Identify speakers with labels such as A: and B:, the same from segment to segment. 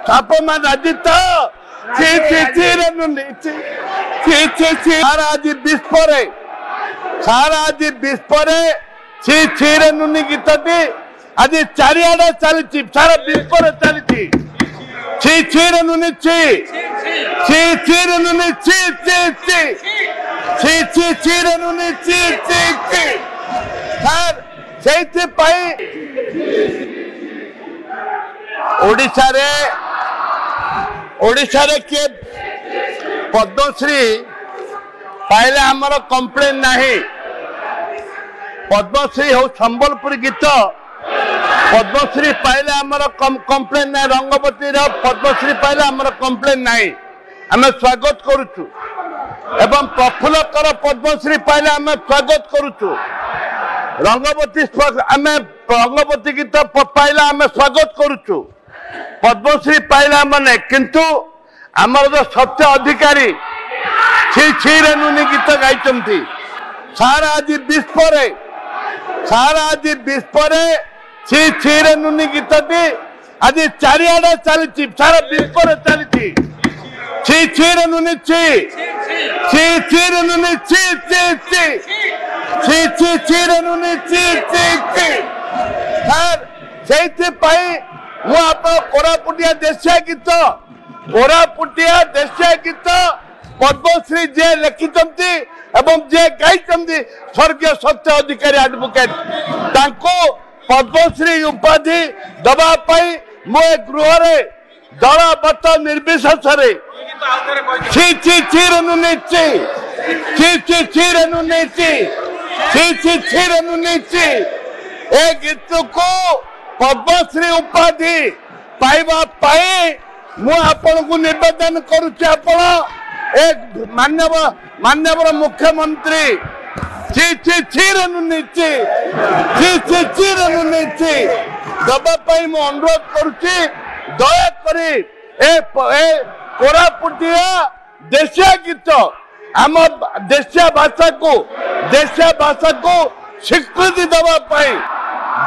A: Sapama Radita, Saraji Bispore, Chiranuni Gitati, Adi Chariada Saliti, Sara Bispore Saliti, Chiranuni, Chiranuni, Chiranuni, Pai Odisha रे के पद्मश्री पाइले आमर complain नहीं पद्मश्री हो संबलपुर गीत पद्मश्री पाइले आमर कंप्लेन नहीं रंगवती पद्मश्री पाइले आमर कंप्लेन नहीं आम स्वागत करुचु एवं प्रफुल्लकर पद्मश्री पाइले आम स्वागत करुचु रंगवती आम रंगवती गीत पाइले आम स्वागत करुचु पद्मश्री पाइला माने किंतु आमर जो सत्य अधिकारी गीत गाई सारा आज विस्परे नुनी गीत आज चारिआडे चली सारा विस्परे चली नुनी मु आप कोरापुटिया देशिया गीत पद्मश्री जे लिखिंट एवं जे गाई स्वर्गीय सत्य अधिकारी एडवोकेट पद्मश्री उपाधि दवाई मु गृह दल मत निर्विशेष गीत को पद्मश्री उपाधि पाइबा आपण को निवेदन करुच्ची एक माननीय मुख्यमंत्री दबाई मु अनुरोध करुच्ची दयाकोरी कोरापुटिया देशिया गीत आम देशिया भाषा को स्वीकृति दवाई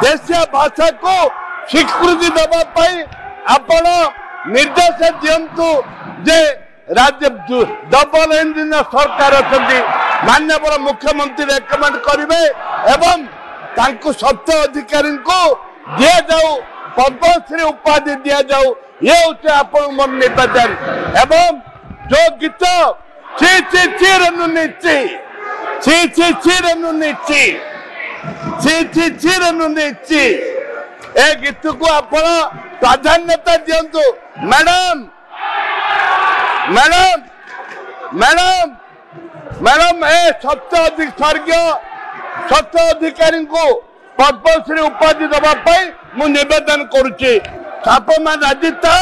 A: देशिया भाषा को स्वीकृति दवाई आपण निर्देश दिंतु जे राज्य डबल इंजिन सरकार अच्छा माननीय मुख्यमंत्री रेकमेंड करेंगे एवं सत्य अधिकारी को दि जाऊ पद्मश्री उपाधि दि जाऊ ये हूँ आपण मोर निवेदन एवं जो गीत ए गीत को आप प्राधान्यता दिंतु मैडम मैडम मैडम मैडम ए स्वर्गीय सत्य अधिकारी को पद्मश्री उपाधि दवाई मु निवेदन करुच्ची सापमा राजिता